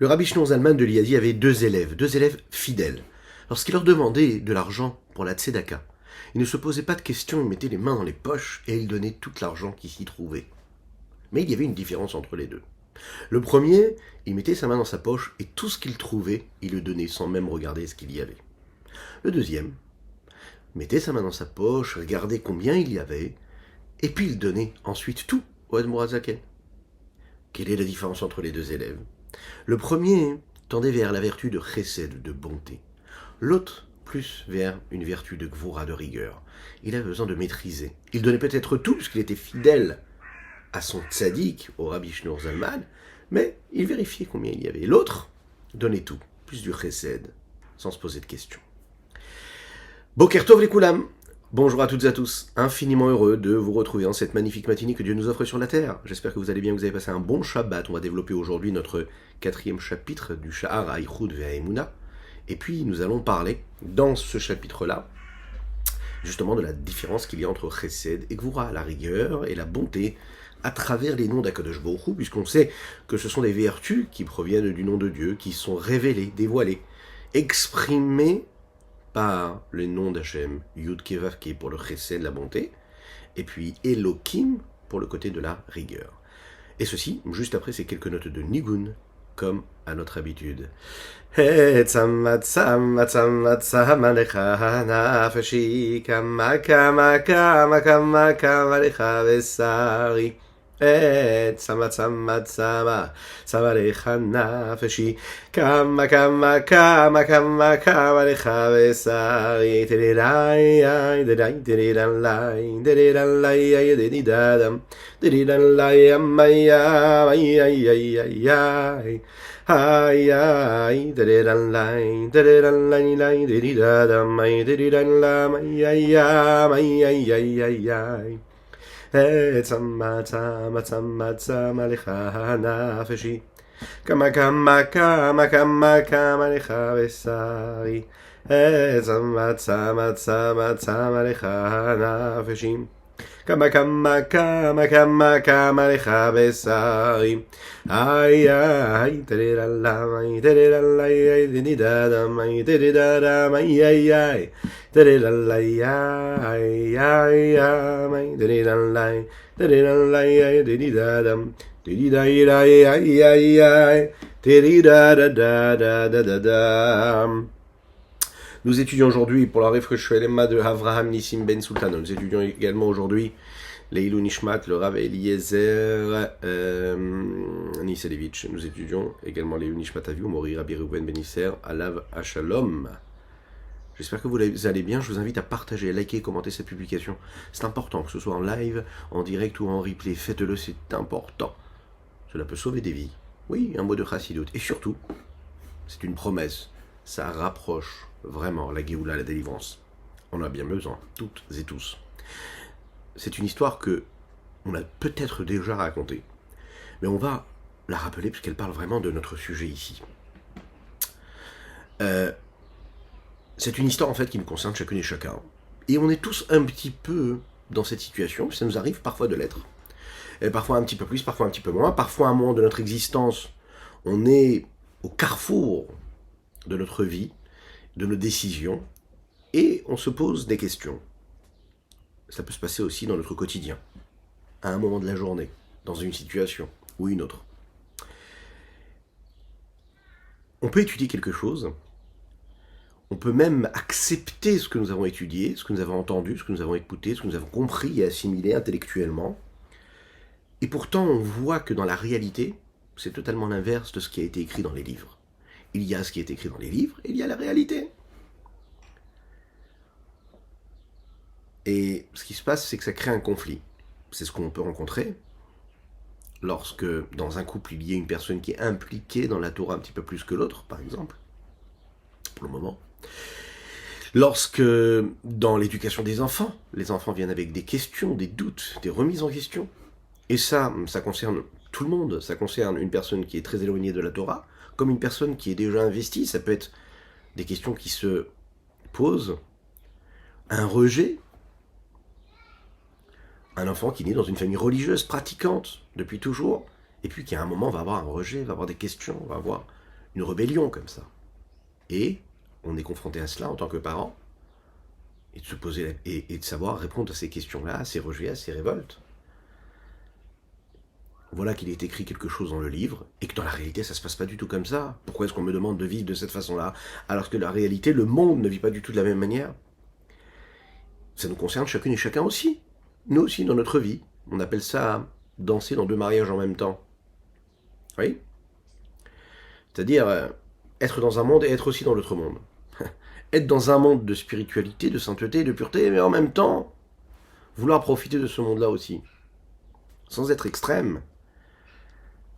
Le Rabbi Shneur Zalman de Liadi avait deux élèves fidèles. Lorsqu'il leur demandait de l'argent pour la tzedaka, il ne se posait pas de questions, il mettait les mains dans les poches et il donnait tout l'argent qui s'y trouvait. Mais il y avait une différence entre les deux. Le premier, il mettait sa main dans sa poche et tout ce qu'il trouvait, il le donnait sans même regarder ce qu'il y avait. Le deuxième mettait sa main dans sa poche, regardait combien il y avait, et puis il donnait ensuite tout au Admour HaZaken. Quelle est la différence entre les deux élèves? Le premier tendait vers la vertu de chesed, de bonté. L'autre, plus vers une vertu de gvura, de rigueur. Il avait besoin de maîtriser. Il donnait peut-être tout, puisqu'il était fidèle à son tzaddik, au Rabbi Shneur Zalman, mais il vérifiait combien il y avait. L'autre donnait tout, plus du chesed, sans se poser de questions. Boker Tov les Koulam. Bonjour à toutes et à tous, infiniment heureux de vous retrouver en cette magnifique matinée que Dieu nous offre sur la terre. J'espère que vous allez bien, que vous avez passé un bon Shabbat. On va développer aujourd'hui notre 4e chapitre du Sha'ar HaYichud Ve'Haemuna. Et puis nous allons parler, dans ce chapitre-là, justement de la différence qu'il y a entre Chesed et Gvura, la rigueur et la bonté, à travers les noms d'Akadosh Baruch Hu, puisqu'on sait que ce sont des vertus qui proviennent du nom de Dieu, qui sont révélées, dévoilées, exprimées par le nom d'Hachem, Yud Ke Vav Ke pour le Chesed, la bonté, et puis Elohim pour le côté de la rigueur. Et ceci, juste après ces quelques notes de Nigun, comme à notre habitude. Tzama tzama tzama tzama lecha nafeshi kama kama kama kama kama lecha vesari. Tzama tzama tzama tzama lecha nafeshi kama kama kama kama kama lecha vesari. Tirirai tirirai tirirai tirirai tirirai tirirai amaya amaya amaya. Ay ay diriranlay diriranlay lay diridadam ay diriranlam ay ay ay ay ay ay tzama tzama tzama tzama lecha nafeshi kama kama kama kama kama lecha vesari tzama tzama tzama tzama lecha nafeshi kama kama kama kama kama lecha vesari. Ay ay tiriranlam ay tiriranlay ay diridadam ay diridadam ay ay ay tiriranlay ay ay ay tiriranlay tiriranlay ay diridadam diridai ay ay ay tiridadadadadadam. Nous étudions aujourd'hui pour la Refresh Lema de Avraham Nissim Ben Sultan. Nous étudions également aujourd'hui Leilou Nishmat, le Rav Eliezer Niselevitch. Nous étudions également Leilou Nishmat Aviou, Mori Rabbi Reuven Ben Isser, Alav Hashalom. J'espère que vous allez bien. Je vous invite à partager, liker, commenter cette publication. C'est important, que ce soit en live, en direct ou en replay. Faites-le, c'est important. Cela peut sauver des vies. Oui, un mot de chassidut. Et surtout, c'est une promesse. Ça rapproche vraiment la Géoula, la délivrance. On en a bien besoin, toutes et tous. C'est une histoire que on a peut-être déjà racontée, mais on va la rappeler puisqu'elle parle vraiment de notre sujet ici. C'est une histoire en fait qui nous concerne chacune et chacun. Et on est tous un petit peu dans cette situation, ça nous arrive parfois de l'être. Et parfois un petit peu plus, parfois un petit peu moins. Parfois à un moment de notre existence, on est au carrefour de notre vie, de nos décisions, et on se pose des questions. Ça peut se passer aussi dans notre quotidien, à un moment de la journée, dans une situation ou une autre. On peut étudier quelque chose, on peut même accepter ce que nous avons étudié, ce que nous avons entendu, ce que nous avons écouté, ce que nous avons compris et assimilé intellectuellement, et pourtant on voit que dans la réalité, c'est totalement l'inverse de ce qui a été écrit dans les livres. Il y a ce qui est écrit dans les livres, et il y a la réalité. Et ce qui se passe, c'est que ça crée un conflit. C'est ce qu'on peut rencontrer lorsque, dans un couple, il y a une personne qui est impliquée dans la Torah un petit peu plus que l'autre, par exemple, pour le moment. Lorsque, dans l'éducation des enfants, les enfants viennent avec des questions, des doutes, des remises en question. Et ça concerne tout le monde. Ça concerne une personne qui est très éloignée de la Torah, comme une personne qui est déjà investie. Ça peut être des questions qui se posent, un rejet, un enfant qui naît dans une famille religieuse, pratiquante, depuis toujours, et puis qui à un moment va avoir un rejet, va avoir des questions, va avoir une rébellion comme ça. Et on est confronté à cela en tant que parent, et de se poser et de savoir répondre à ces questions-là, à ces rejets, à ces révoltes. Voilà qu'il est écrit quelque chose dans le livre, et que dans la réalité, ça se passe pas du tout comme ça. Pourquoi est-ce qu'on me demande de vivre de cette façon-là, alors que la réalité, le monde ne vit pas du tout de la même manière? Ça nous concerne chacune et chacun aussi. Nous aussi, dans notre vie. On appelle ça danser dans deux mariages en même temps. Oui? C'est-à-dire être dans un monde et être aussi dans l'autre monde. Être dans un monde de spiritualité, de sainteté, de pureté, mais en même temps, vouloir profiter de ce monde-là aussi. Sans être extrême.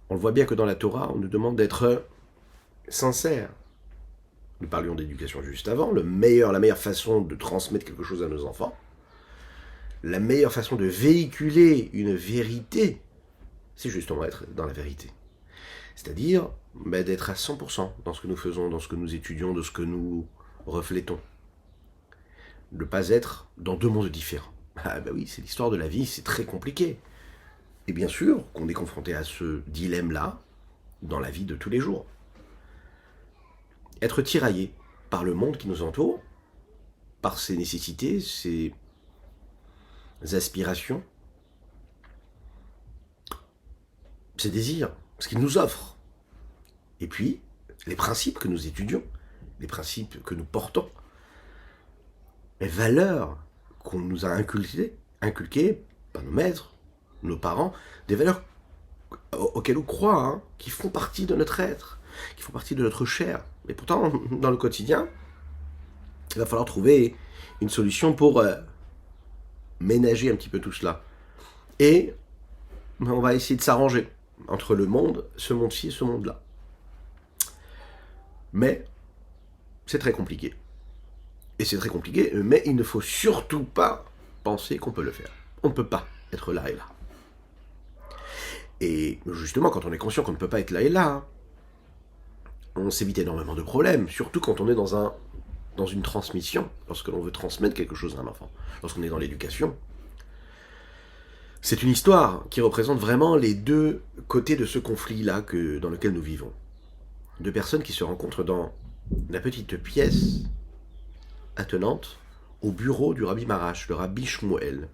On le voit bien que dans la Torah, on nous demande d'être sincère. Nous parlions d'éducation juste avant. La meilleure façon de transmettre quelque chose à nos enfants, la meilleure façon de véhiculer une vérité, c'est justement être dans la vérité. C'est-à-dire d'être à 100% dans ce que nous faisons, dans ce que nous étudions, de ce que nous reflétons. De ne pas être dans deux mondes différents. Ah ben oui, c'est l'histoire de la vie, c'est très compliqué. Et bien sûr qu'on est confronté à ce dilemme-là dans la vie de tous les jours. Être tiraillé par le monde qui nous entoure, par ses nécessités, ses aspirations, ses désirs, ce qu'il nous offre. Et puis, les principes que nous étudions, les principes que nous portons, les valeurs qu'on nous a inculquées par nos maîtres, nos parents, des valeurs auxquelles on croit, hein, qui font partie de notre être, qui font partie de notre chair. Et pourtant, dans le quotidien, il va falloir trouver une solution pour ménager un petit peu tout cela. Et on va essayer de s'arranger entre le monde, ce monde-ci et ce monde-là. Mais c'est très compliqué. Et c'est très compliqué, mais il ne faut surtout pas penser qu'on peut le faire. On ne peut pas être là et là. Et justement, quand on est conscient qu'on ne peut pas être là et là, on s'évite énormément de problèmes, surtout quand on est dans une transmission, lorsque l'on veut transmettre quelque chose à un enfant, lorsqu'on est dans l'éducation. C'est une histoire qui représente vraiment les deux côtés de ce conflit-là dans lequel nous vivons. Deux personnes qui se rencontrent dans la petite pièce attenante au bureau du Rabbi Marash, le Rabbi Shmuel.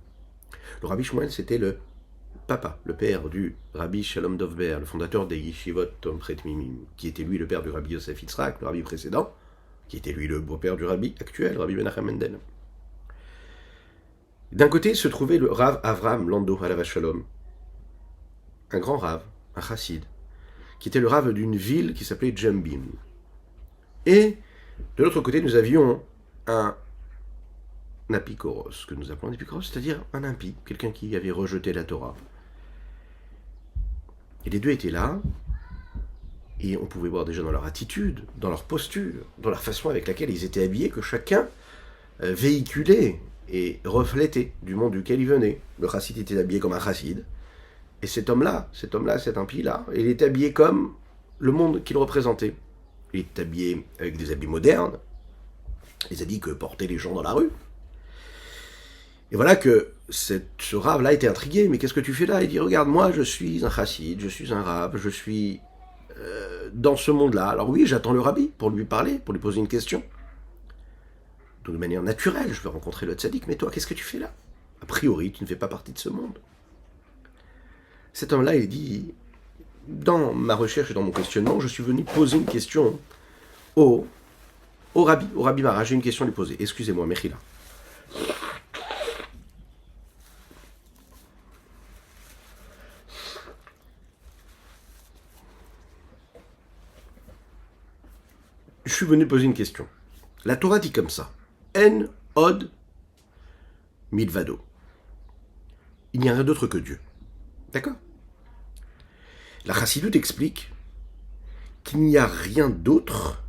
Le Rabbi Shmuel, c'était le papa, le père du Rabbi Shalom Dovber, le fondateur des Yeshivot Tomchet Mimim, qui était lui le père du Rabbi Yosef Yitzhak, le Rabbi précédent, qui était lui le beau-père du Rabbi actuel, Rabbi Menachem Mendel. D'un côté se trouvait le Rav Avram Lando Alav Shalom, un grand Rav, un chassid, qui était le Rav d'une ville qui s'appelait Jambim. Et de l'autre côté, nous avions un apikoros, que nous appelons un apikoros, c'est-à-dire un impie, quelqu'un qui avait rejeté la Torah. Et les deux étaient là, et on pouvait voir déjà dans leur attitude, dans leur posture, dans la façon avec laquelle ils étaient habillés, que chacun véhiculait et reflétait du monde duquel il venait. Le chassid était habillé comme un chassid, et cet homme-là, cet impie-là, il est habillé comme le monde qu'il représentait. Il est habillé avec des habits modernes, les habits que portaient les gens dans la rue. Et voilà que ce rave-là était intrigué. Mais qu'est-ce que tu fais là? Il dit, regarde, moi je suis un chassid, je suis un rave, je suis dans ce monde-là. Alors oui, j'attends le rabbi pour lui parler, pour lui poser une question. De manière naturelle, je vais rencontrer le tzaddik, mais toi, qu'est-ce que tu fais là? A priori, tu ne fais pas partie de ce monde. Cet homme-là, il dit, dans ma recherche et dans mon questionnement, je suis venu poser une question au rabbi Mara. J'ai une question à lui poser. Excusez-moi, Mechila. Je suis venu poser une question. La Torah dit comme ça. En od milvado. Il n'y a rien d'autre que Dieu. D'accord? La Chassidoute explique qu'il n'y a rien d'autre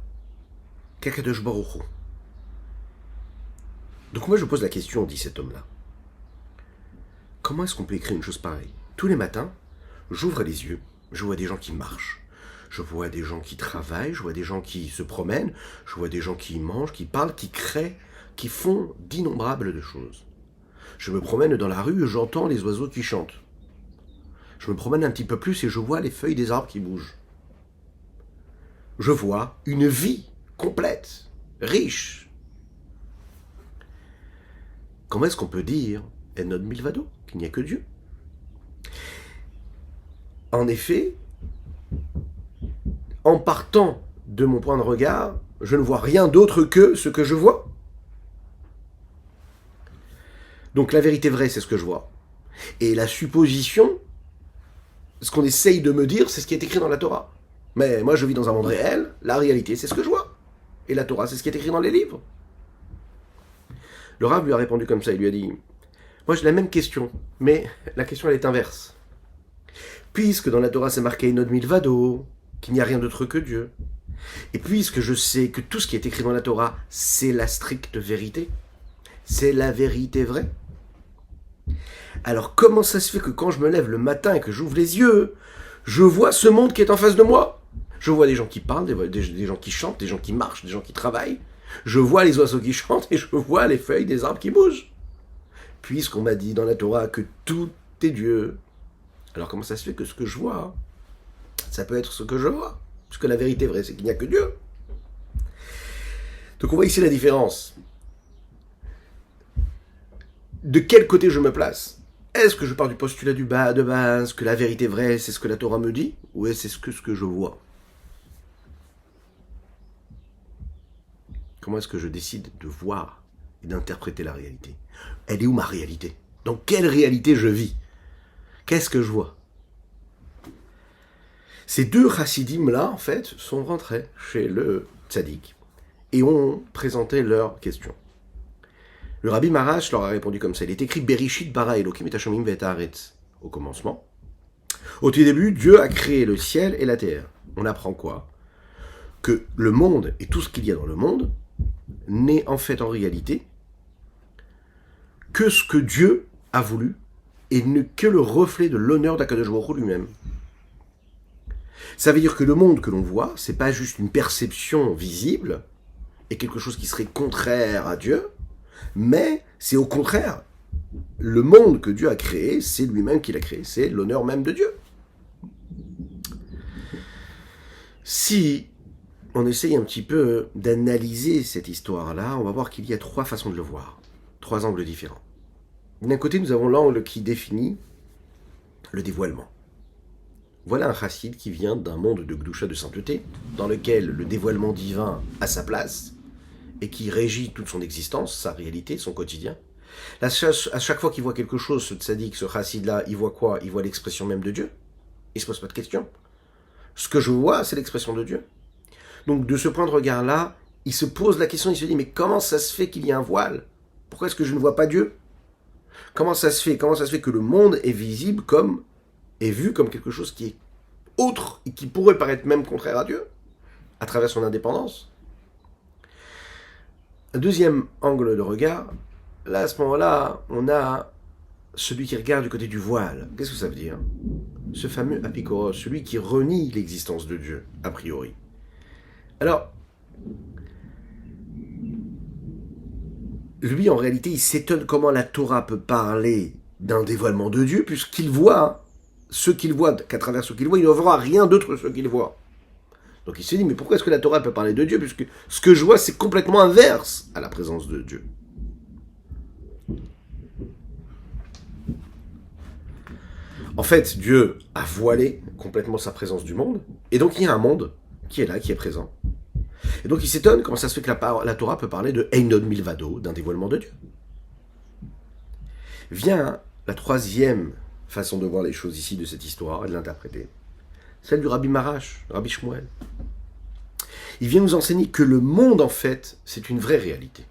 qu'Akadosh Baruch Hu. Donc moi je pose la question, dit cet homme-là. Comment est-ce qu'on peut écrire une chose pareille? Tous les matins, j'ouvre les yeux, je vois des gens qui marchent, je vois des gens qui travaillent, je vois des gens qui se promènent, je vois des gens qui mangent, qui parlent, qui créent, qui font d'innombrables de choses. Je me promène dans la rue et j'entends les oiseaux qui chantent. Je me promène un petit peu plus et je vois les feuilles des arbres qui bougent. je vois une vie complète, riche. Comment est-ce qu'on peut dire, Enod Milvado, qu'il n'y a que Dieu? En effet, en partant de mon point de regard, je ne vois rien d'autre que ce que je vois. Donc la vérité vraie, c'est ce que je vois. Et la supposition, ce qu'on essaye de me dire, c'est ce qui est écrit dans la Torah. Mais moi, je vis dans un monde réel, la réalité, c'est ce que je vois. Et la Torah, c'est ce qui est écrit dans les livres. Le Rav lui a répondu comme ça, il lui a dit, moi j'ai la même question, mais la question elle est inverse. Puisque dans la Torah c'est marqué Enod Milvado, qu'il n'y a rien d'autre que Dieu, et puisque je sais que tout ce qui est écrit dans la Torah, c'est la stricte vérité, c'est la vérité vraie, alors comment ça se fait que quand je me lève le matin et que j'ouvre les yeux, je vois ce monde qui est en face de moi? Je vois des gens qui parlent, des gens qui chantent, des gens qui marchent, des gens qui travaillent. Je vois les oiseaux qui chantent et je vois les feuilles des arbres qui bougent. Puisqu'on m'a dit dans la Torah que tout est Dieu, alors comment ça se fait que ce que je vois, ça peut être ce que je vois? Puisque la vérité vraie, c'est qu'il n'y a que Dieu. Donc on voit ici la différence. De quel côté je me place? Est-ce que je pars du postulat de base, que la vérité vraie, c'est ce que la Torah me dit, ou est-ce que ce que je vois? Comment est-ce que je décide de voir et d'interpréter la réalité? Elle est où ma réalité? Dans quelle réalité je vis? Qu'est-ce que je vois? Ces deux chassidim-là, en fait, sont rentrés chez le tzaddik et ont présenté leurs questions. Le Rabbi Marash leur a répondu comme ça. Il est écrit Berishit bara Elokim et Hashemim ve'et haaretz au commencement. Au tout début, Dieu a créé le ciel et la terre. On apprend quoi? Que le monde et tout ce qu'il y a dans le monde n'est en fait en réalité que ce que Dieu a voulu et n'est que le reflet de l'honneur d'Akadosh Baruch Hu lui-même. Ça veut dire que le monde que l'on voit, c'est pas juste une perception visible et quelque chose qui serait contraire à Dieu, mais c'est au contraire, le monde que Dieu a créé, c'est lui-même qui l'a créé, c'est l'honneur même de Dieu. Si on essaye un petit peu d'analyser cette histoire-là, on va voir qu'il y a trois façons de le voir, trois angles différents. D'un côté, nous avons l'angle qui définit le dévoilement. Voilà un chassid qui vient d'un monde de Gdusha, de sainteté, dans lequel le dévoilement divin a sa place, et qui régit toute son existence, sa réalité, son quotidien. À chaque fois qu'il voit quelque chose, ce tzaddik, ce chassid-là, il voit quoi? Il voit l'expression même de Dieu. Il ne se pose pas de questions. Ce que je vois, c'est l'expression de Dieu. Donc de ce point de regard-là, il se pose la question, il se dit, mais comment ça se fait qu'il y a un voile? Pourquoi est-ce que je ne vois pas Dieu? Comment ça se fait que le monde est visible comme, est vu comme quelque chose qui est autre et qui pourrait paraître même contraire à Dieu, à travers son indépendance? Un deuxième angle de regard, là à ce moment-là, on a celui qui regarde du côté du voile. Qu'est-ce que ça veut dire? Ce fameux apikoros, celui qui renie l'existence de Dieu, a priori. Alors, lui, en réalité, il s'étonne comment la Torah peut parler d'un dévoilement de Dieu, puisqu'il voit ce qu'il voit, qu'à travers ce qu'il voit, il ne verra rien d'autre que ce qu'il voit. Donc il se dit, mais pourquoi est-ce que la Torah peut parler de Dieu, puisque ce que je vois, c'est complètement inverse à la présence de Dieu. En fait, Dieu a voilé complètement sa présence du monde, et donc il y a un monde qui est là, qui est présent. Et donc il s'étonne comment ça se fait que la Torah peut parler de Einod Milvado, d'un dévoilement de Dieu. Vient la troisième façon de voir les choses ici de cette histoire et de l'interpréter. Celle du Rabbi Marash, Rabbi Shmuel. Il vient nous enseigner que le monde, en fait, c'est une vraie réalité.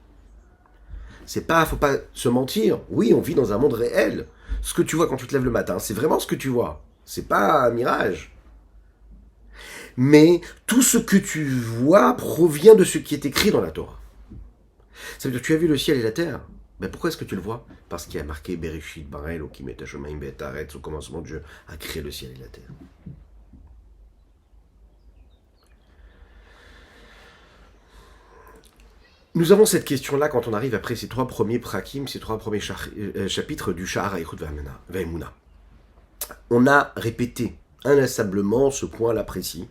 Faut pas se mentir. Oui, on vit dans un monde réel. Ce que tu vois quand tu te lèves le matin, c'est vraiment ce que tu vois. C'est pas un mirage. Mais tout ce que tu vois provient de ce qui est écrit dans la Torah. Ça veut dire que tu as vu le ciel et la terre. Mais pourquoi est-ce que tu le vois? Parce qu'il y a marqué Bereshit bara Elokim et Hashemim ve'et haaretz, au commencement Dieu a créé le ciel et la terre. Nous avons cette question-là quand on arrive après ces trois premiers prakim, ces trois premiers chapitres du Sha'ar HaYichud ve'Emunah. On a répété inlassablement ce point-là précis.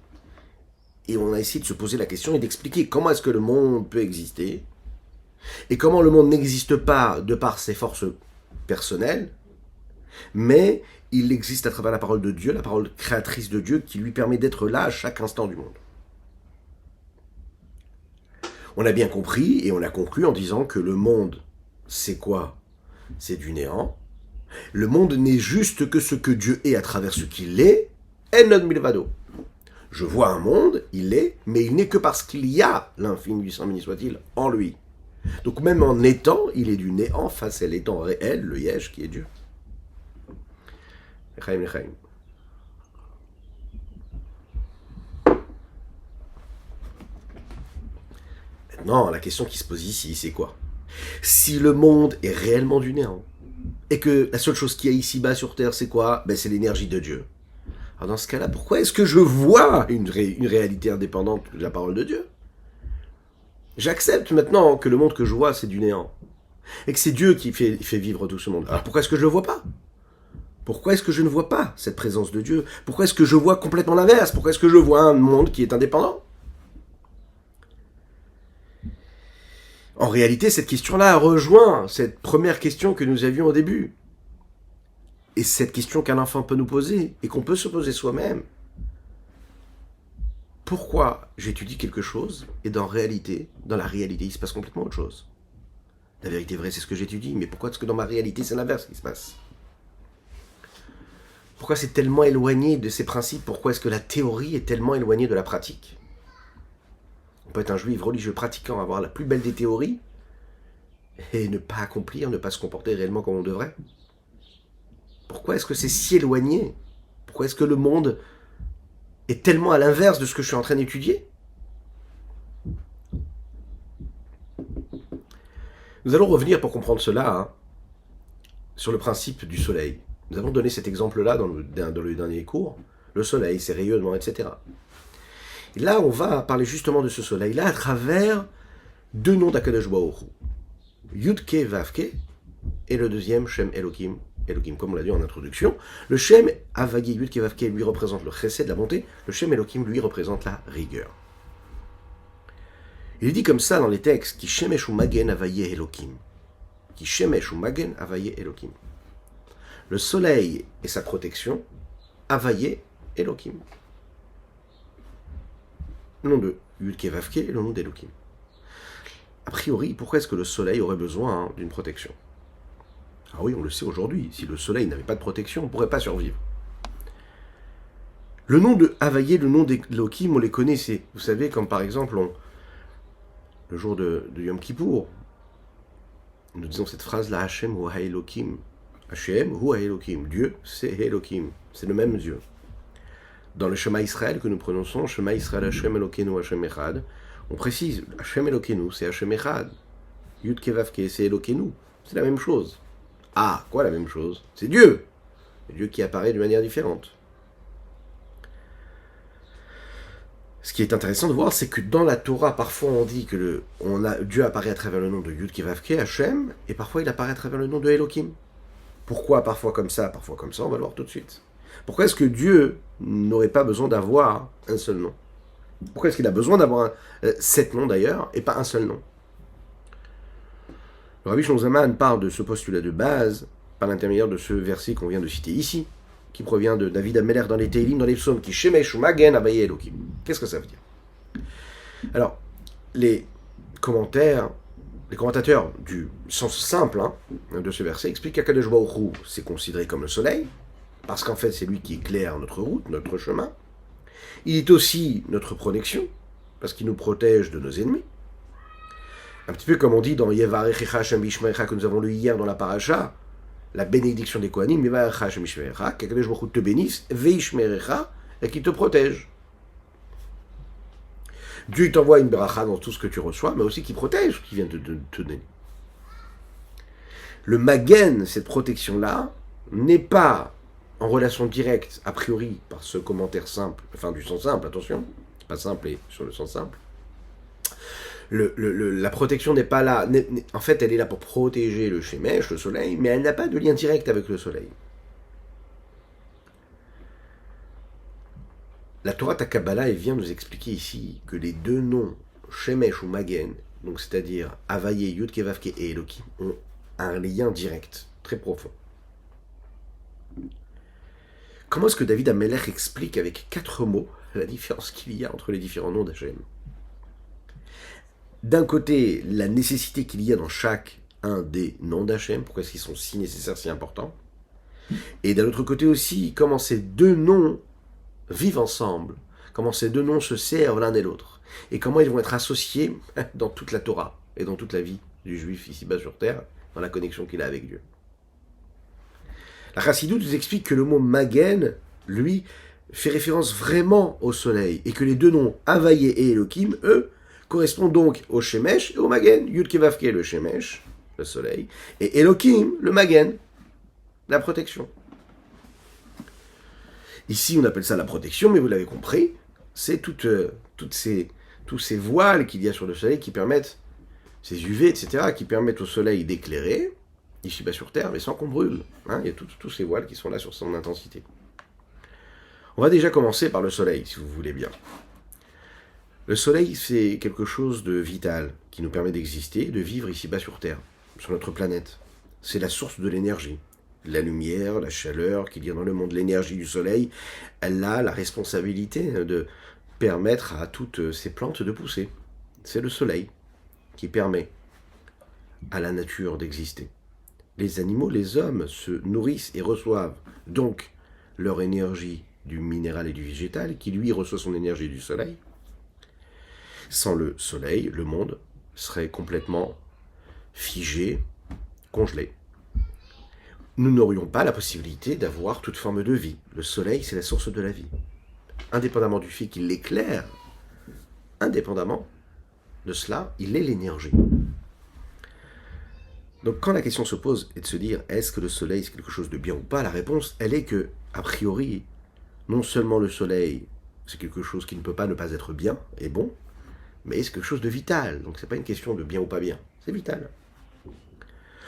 Et on a essayé de se poser la question et d'expliquer comment est-ce que le monde peut exister, et comment le monde n'existe pas de par ses forces personnelles, mais il existe à travers la parole de Dieu, la parole créatrice de Dieu, qui lui permet d'être là à chaque instant du monde. On a bien compris, et on a conclu en disant que le monde, c'est quoi? C'est du néant. Le monde n'est juste que ce que Dieu est à travers ce qu'il est, et non milvado. Je vois un monde, il est, mais il n'est que parce qu'il y a l'infini du sang béni soit-il en lui. Donc même en étant, il est du néant face à l'étant réel, le Yesh qui est Dieu. Lechaim, lechaim. Maintenant, la question qui se pose ici, c'est quoi? Si le monde est réellement du néant, et que la seule chose qu'il y a ici-bas sur Terre, c'est quoi? C'est l'énergie de Dieu. Alors dans ce cas-là, pourquoi est-ce que je vois une réalité indépendante de la parole de Dieu? J'accepte maintenant que le monde que je vois, c'est du néant. Et que c'est Dieu qui fait vivre tout ce monde. Alors pourquoi est-ce que je ne le vois pas? Pourquoi est-ce que je ne vois pas cette présence de Dieu? Pourquoi est-ce que je vois complètement l'inverse? Pourquoi est-ce que je vois un monde qui est indépendant? En réalité, cette question-là rejoint cette première question que nous avions au début. Et cette question qu'un enfant peut nous poser, et qu'on peut se poser soi-même. Pourquoi j'étudie quelque chose, et dans la réalité, il se passe complètement autre chose? La vérité vraie, c'est ce que j'étudie, mais pourquoi est-ce que dans ma réalité, c'est l'inverse qui se passe? Pourquoi c'est tellement éloigné de ces principes? Pourquoi est-ce que la théorie est tellement éloignée de la pratique? On peut être un juif religieux pratiquant, avoir la plus belle des théories, et ne pas accomplir, ne pas se comporter réellement comme on devrait. Pourquoi est-ce que c'est si éloigné? Pourquoi est-ce que le monde est tellement à l'inverse de ce que je suis en train d'étudier? Nous allons revenir pour comprendre cela sur le principe du soleil. Nous avons donné cet exemple-là dans le dernier cours. Le soleil, ses rayonnements, etc. Et là, on va parler justement de ce soleil-là à travers deux noms d'Akadosh Baruch Hu. Yudke Vavke et le deuxième, Shem Elohim. Elohim, comme on l'a dit en introduction. Le Shem Havayé Yudke Vavke lui représente le chesed, la bonté. Le Shem Elohim lui représente la rigueur. Il est dit comme ça dans les textes, qui shemesh ou magen Havayé Elohim. Qui shemesh ou magen Havayé Elohim. Le soleil et sa protection, Havayé Elohim. Le nom de Yudke Vavke et le nom d'Elohim. A priori, pourquoi est-ce que le soleil aurait besoin d'une protection? Ah oui, on le sait aujourd'hui, si le soleil n'avait pas de protection, on ne pourrait pas survivre. Le nom de Havayé, le nom d'Elohim, on les connaissait. Vous savez, comme par exemple, le jour de Yom Kippour, nous disons cette phrase-là, Hashem hu ha-Elohim. Hashem hu ha-Elohim. Dieu, c'est Elohim. C'est le même Dieu. Dans le Shema Israël que nous prononçons, Shema Israël Hashem Elokeinu Hashem Echad, on précise, Hashem Elokeinu, c'est Hashem Echad. Yud Kevavke, c'est Elokeinu. C'est la même chose. Ah, quoi la même chose? C'est Dieu. Dieu qui apparaît de manière différente. Ce qui est intéressant de voir, c'est que dans la Torah, parfois on dit que Dieu apparaît à travers le nom de Yud Kevavke, Hashem, et parfois il apparaît à travers le nom de Elohim. Pourquoi parfois comme ça, on va le voir tout de suite. Pourquoi est-ce que Dieu n'aurait pas besoin d'avoir un seul nom? Pourquoi est-ce qu'il a besoin d'avoir 7 noms d'ailleurs, et pas un seul nom? Le Rabbi Shlomo Zalman parle de ce postulat de base par l'intermédiaire de ce verset qu'on vient de citer ici, qui provient de David Ameler dans les Teilim, dans les psaumes, qui shemesh ou magen Havayé Elohim. Qu'est-ce que ça veut dire? Alors, les commentateurs du sens simple de ce verset expliquent qu'Akadosh Baruch Hu, c'est considéré comme le soleil, parce qu'en fait c'est lui qui éclaire notre route, notre chemin. Il est aussi notre protection, parce qu'il nous protège de nos ennemis. Un petit peu comme on dit dans Yevarechecha Hashem Bishmerecha que nous avons lu hier dans la paracha, la bénédiction des Kohanim, Yevarechecha Hashem Bishmerecha, qu'Akadosh Baruch Hu te bénisse, Veishmerecha, et qu'il te protège. Dieu il t'envoie une beracha dans tout ce que tu reçois, mais aussi qui protège ce qui vient de te donner. Le magen, cette protection-là, n'est pas en relation directe, a priori, par ce commentaire simple, enfin du sens simple, attention, pas simple et sur le sens simple. La protection n'est pas là, en fait elle est là pour protéger le shemesh, le soleil, mais elle n'a pas de lien direct avec le soleil. La Torah Kabbalah vient nous expliquer ici que les deux noms, Shemesh ou Magen, donc c'est-à-dire Havaye, Yud Kevavke et Elohim, ont un lien direct, très profond. Comment est-ce que David Amelech explique avec 4 mots la différence qu'il y a entre les différents noms d'Hachem? D'un côté, la nécessité qu'il y a dans chaque un des noms d'Hachem, pourquoi est-ce qu'ils sont si nécessaires, si importants, et d'un autre côté aussi, comment ces deux noms vivent ensemble, comment ces deux noms se servent l'un et l'autre, et comment ils vont être associés dans toute la Torah et dans toute la vie du juif ici-bas sur terre, dans la connexion qu'il a avec Dieu. La Chassidut nous explique que le mot Magen, lui, fait référence vraiment au soleil, et que les deux noms Havaye et Elohim, eux, correspondent donc au Shemesh et au Magen. Yud Kevavke, le Shemesh, le soleil, et Elohim, le Magen, la protection. Ici, on appelle ça la protection, mais vous l'avez compris, c'est tous ces voiles qu'il y a sur le soleil qui permettent, ces UV, etc., qui permettent au soleil d'éclairer, ici-bas sur Terre, mais sans qu'on brûle. Il y a tous ces voiles qui sont là sur son intensité. On va déjà commencer par le soleil, si vous voulez bien. Le soleil, c'est quelque chose de vital, qui nous permet d'exister, de vivre ici-bas sur Terre, sur notre planète. C'est la source de l'énergie. La lumière, la chaleur qu'il y a dans le monde, l'énergie du soleil, elle a la responsabilité de permettre à toutes ces plantes de pousser. C'est le soleil qui permet à la nature d'exister. Les animaux, les hommes se nourrissent et reçoivent donc leur énergie du minéral et du végétal, qui lui reçoit son énergie du soleil. Sans le soleil, le monde serait complètement figé, congelé. Nous n'aurions pas la possibilité d'avoir toute forme de vie. Le soleil, c'est la source de la vie. Indépendamment du fait qu'il l'éclaire, indépendamment de cela, il est l'énergie. Donc quand la question se pose est de se dire, est-ce que le soleil c'est quelque chose de bien ou pas, la réponse, elle est que, a priori, non seulement le soleil, c'est quelque chose qui ne peut pas ne pas être bien et bon, mais c'est quelque chose de vital. Donc c'est pas une question de bien ou pas bien, c'est vital.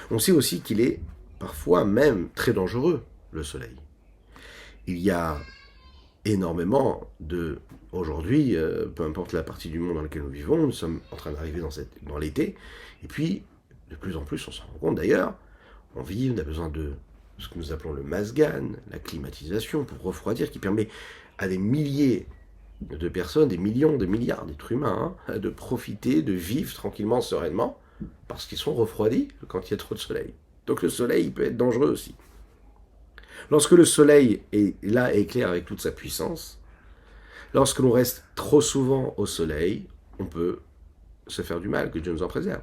On sait aussi qu'il est parfois même très dangereux, le soleil. Il y a énormément aujourd'hui, peu importe la partie du monde dans laquelle nous vivons, nous sommes en train d'arriver dans l'été, et puis, de plus en plus, on s'en rend compte d'ailleurs, on a besoin de ce que nous appelons le masgan, la climatisation, pour refroidir, qui permet à des milliers de personnes, des millions, des milliards d'êtres humains, de profiter, de vivre tranquillement, sereinement, parce qu'ils sont refroidis quand il y a trop de soleil. Donc le soleil, il peut être dangereux aussi. Lorsque le soleil est là et éclaire avec toute sa puissance, lorsque l'on reste trop souvent au soleil, on peut se faire du mal, que Dieu nous en préserve.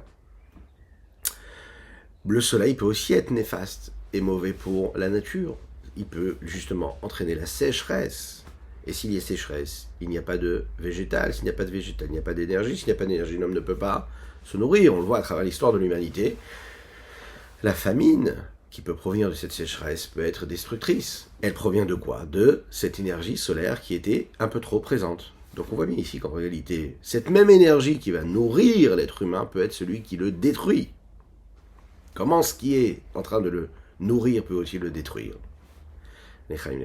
Le soleil peut aussi être néfaste et mauvais pour la nature. Il peut justement entraîner la sécheresse. Et s'il y a sécheresse, il n'y a pas de végétal. S'il n'y a pas de végétal, il n'y a pas d'énergie. S'il n'y a pas d'énergie, l'homme ne peut pas se nourrir. On le voit à travers l'histoire de l'humanité. La famine qui peut provenir de cette sécheresse peut être destructrice. Elle provient de quoi? De cette énergie solaire qui était un peu trop présente. Donc on voit bien ici qu'en réalité, cette même énergie qui va nourrir l'être humain peut être celui qui le détruit. Comment ce qui est en train de le nourrir peut aussi le détruire? Lechaim.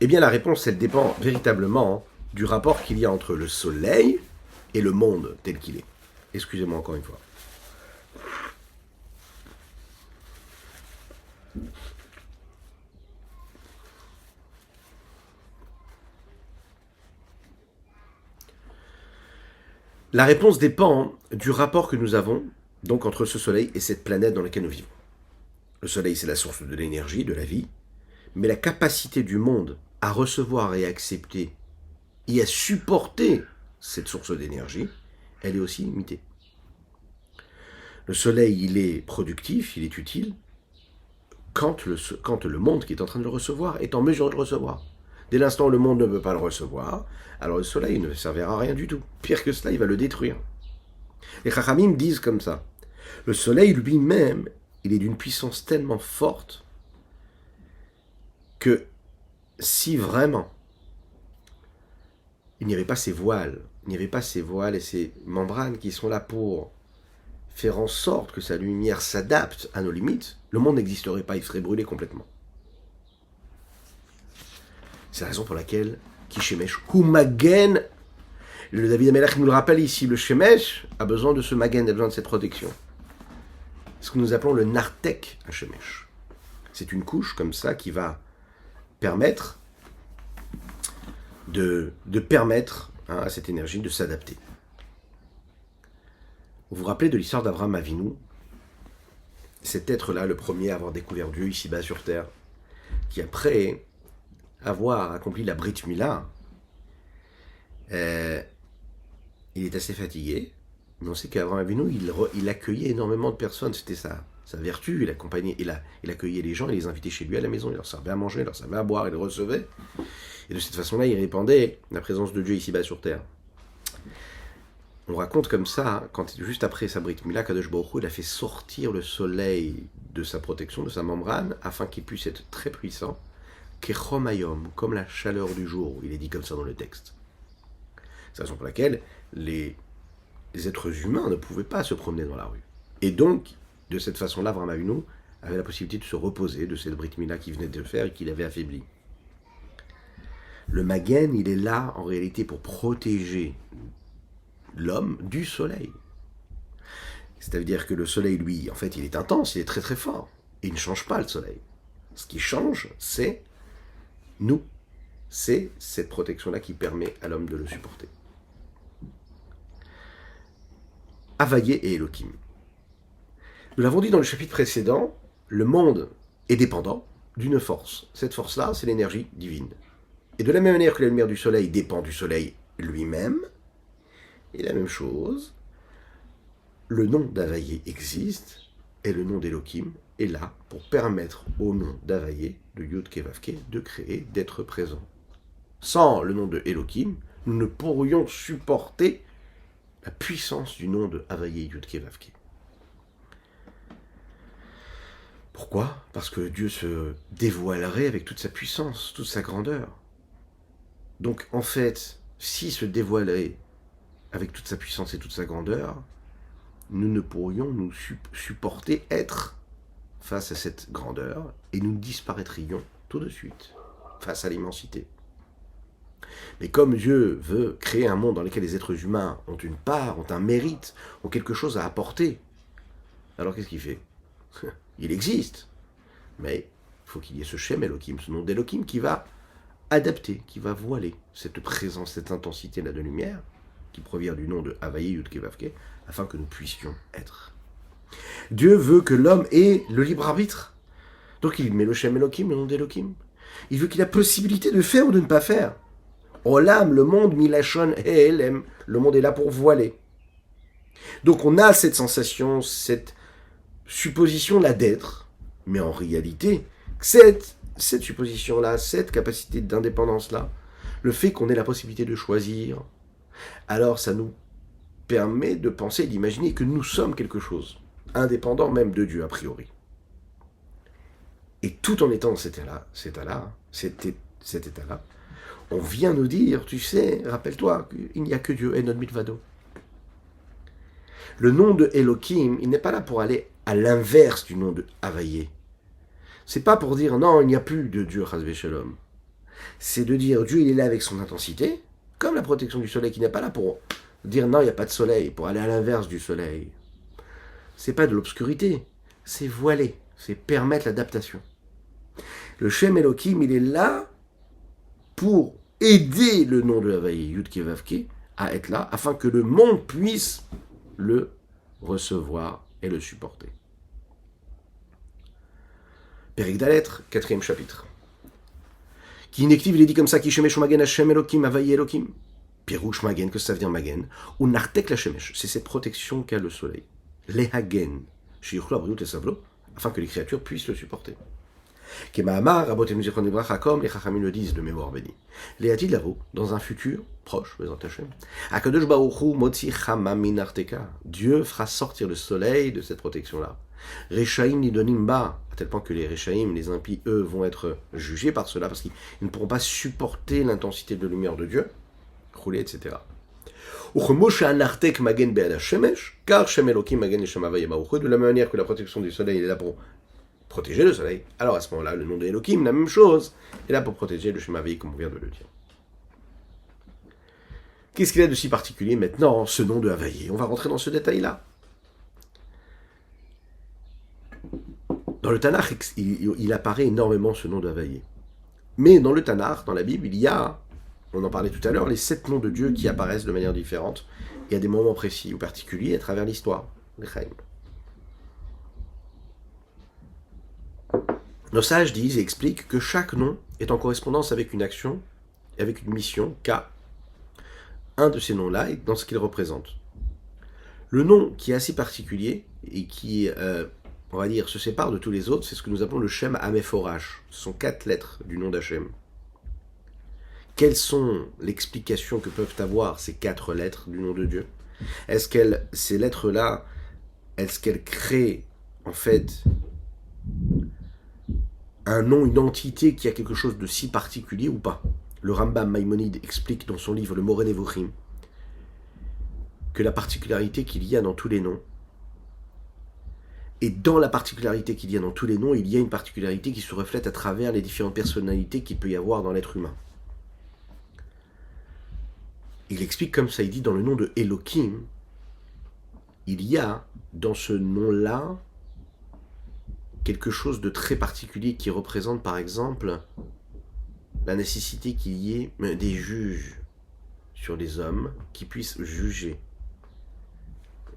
Eh bien la réponse, elle dépend véritablement du rapport qu'il y a entre le soleil et le monde tel qu'il est. Excusez-moi encore une fois. La réponse dépend du rapport que nous avons donc entre ce soleil et cette planète dans laquelle nous vivons. Le soleil, c'est la source de l'énergie, de la vie, mais la capacité du monde à recevoir et à accepter et à supporter cette source d'énergie, elle est aussi limitée. Le soleil, il est productif, il est utile, quand le monde qui est en train de le recevoir est en mesure de le recevoir. Dès l'instant où le monde ne peut pas le recevoir, alors le soleil ne servira à rien du tout. Pire que cela, il va le détruire. Les Chachamim disent comme ça. Le soleil lui-même, il est d'une puissance tellement forte que si vraiment il n'y avait pas ces voiles, et ces membranes qui sont là pour faire en sorte que sa lumière s'adapte à nos limites, le monde n'existerait pas, il serait brûlé complètement. C'est la raison pour laquelle Kishemesh ou Magen, le David Amelach nous le rappelle ici, le Shemesh a besoin de ce Magen, a besoin de cette protection. Ce que nous appelons le Nartek à Shemesh. C'est une couche comme ça qui va permettre de permettre à cette énergie de s'adapter. Vous vous rappelez de l'histoire d'Abraham Avinu, cet être-là, le premier à avoir découvert Dieu ici-bas sur terre, qui après avoir accompli la Brit Mila, il est assez fatigué, mais on sait qu'Abraham Avinu, il accueillait énormément de personnes, c'était sa vertu, il accueillait les gens, il les invitait chez lui à la maison, il leur servait à manger, il leur servait à boire, il les recevait, et de cette façon-là, il répandait la présence de Dieu ici-bas sur terre. On raconte comme ça, quand juste après sa Brit Mila, Kadosh Baruch Hu, il a fait sortir le soleil de sa protection, de sa membrane, afin qu'il puisse être très puissant, Kechom Hayom, comme la chaleur du jour, il est dit comme ça dans le texte. C'est la raison pour laquelle les êtres humains ne pouvaient pas se promener dans la rue. Et donc, de cette façon-là, Avraham Avinu avait la possibilité de se reposer de cette Brit Mila qu'il venait de faire et qu'il avait affaibli. Le Magen, il est là, en réalité, pour protéger l'homme du soleil. C'est-à-dire que le soleil, lui, en fait, il est intense, il est très très fort. Et il ne change pas le soleil. Ce qui change, c'est nous. C'est cette protection-là qui permet à l'homme de le supporter. Havayé et Elohim. Nous l'avons dit dans le chapitre précédent, le monde est dépendant d'une force. Cette force-là, c'est l'énergie divine. Et de la même manière que la lumière du soleil dépend du soleil lui-même, et la même chose, le nom d'Havayé existe, et le nom d'Elohim est là pour permettre au nom d'Havayé, de Yud Kevavke, de créer, d'être présent. Sans le nom de Elohim, nous ne pourrions supporter la puissance du nom de Havayé Yud Kevavke. Pourquoi ? Parce que Dieu se dévoilerait avec toute sa puissance, toute sa grandeur. Donc en fait, s'il se dévoilerait avec toute sa puissance et toute sa grandeur, nous ne pourrions nous supporter être face à cette grandeur et nous disparaîtrions tout de suite face à l'immensité. Mais comme Dieu veut créer un monde dans lequel les êtres humains ont une part, ont un mérite, ont quelque chose à apporter, alors qu'est-ce qu'il fait ? Il existe, mais il faut qu'il y ait ce Shem Elohim, ce nom d'Elohim qui va adapter, qui va voiler cette présence, cette intensité-là de lumière, qui provient du nom de Havayé Yud Kevavke, afin que nous puissions être. Dieu veut que l'homme ait le libre arbitre. Donc il met le Shem Elohim, le nom d'Elohim. Il veut qu'il ait la possibilité de faire ou de ne pas faire. Olam, le monde, Milachon et Elem, le monde est là pour voiler. Donc on a cette sensation, cette supposition-là d'être, mais en réalité, cette supposition-là, cette capacité d'indépendance-là, le fait qu'on ait la possibilité de choisir, alors ça nous permet de penser, d'imaginer que nous sommes quelque chose, indépendant même de Dieu a priori. Et tout en étant dans cet état-là, on vient nous dire, tu sais, rappelle-toi, qu'il n'y a que Dieu, Enod Milvado. Le nom de Elohim, il n'est pas là pour aller à l'inverse du nom de Havayé. C'est pas pour dire non, il n'y a plus de Dieu, Chas v'Shalom. C'est de dire Dieu, il est là avec son intensité, comme la protection du soleil, qui n'est pas là pour dire non, il n'y a pas de soleil, pour aller à l'inverse du soleil. C'est pas de l'obscurité, c'est voiler, c'est permettre l'adaptation. Le Shem Elohim, il est là pour aider le nom de Havayé, Yud Kevavke, à être là, afin que le monde puisse le recevoir et le supporter. Périk Dalet, 4e chapitre. Qui inactive, il est dit comme ça, qui shemesh magen Hashem Elohim, Havayé Elohim. Pirouche magen, que ça veut dire magen, ou nartek la shemesh, c'est cette protection qu'a le soleil. Les hagen, shiuchlo abriut et savlo, afin que les créatures puissent le supporter. Kemahamar, Rabotenu Zichron Libracha, comme les Chachamim le disent de mémoire bénie. Les Hatid Lavo, dans un futur proche, Bezrat Hashem, Akadosh Baruch Hu motzi chama min arteka. Dieu fera sortir le soleil de cette protection-là. Rechaim nidonim ba, à tel point que les Rechaim, les impies, eux, vont être jugés par cela, parce qu'ils ne pourront pas supporter l'intensité de lumière de Dieu, rouler, etc. De la même manière que la protection du soleil est là pour protéger le soleil. Alors à ce moment-là, le nom de Elohim, la même chose, est là pour protéger le Shem Havayé, comme on vient de le dire. Qu'est-ce qu'il y a de si particulier maintenant, ce nom de Havayé? On va rentrer dans ce détail-là. Dans le Tanakh, il apparaît énormément ce nom de Havayé. Mais dans le Tanakh, dans la Bible, il y a, on en parlait tout à l'heure, les 7 noms de Dieu qui apparaissent de manière différente et à des moments précis ou particuliers à travers l'histoire. Nos sages disent et expliquent que chaque nom est en correspondance avec une action, avec une mission, car un de ces noms-là est dans ce qu'il représente. Le nom qui est assez particulier et qui, on va dire, se sépare de tous les autres, c'est ce que nous appelons le Shem Hamephorash. Ce sont 4 lettres du nom d'Hachem. Quelles sont l'explication que peuvent avoir ces 4 lettres du nom de Dieu? Est-ce qu'elles, ces lettres-là, est-ce qu'elles créent, en fait, un nom, une entité qui a quelque chose de si particulier ou pas? Le Rambam Maïmonide explique dans son livre Le Moreh Nevuchim que la particularité qu'il y a dans tous les noms, et dans la particularité qu'il y a dans tous les noms, il y a une particularité qui se reflète à travers les différentes personnalités qu'il peut y avoir dans l'être humain. Il explique comme ça, il dit dans le nom de Elohim, il y a dans ce nom-là quelque chose de très particulier qui représente par exemple la nécessité qu'il y ait des juges sur les hommes qui puissent juger,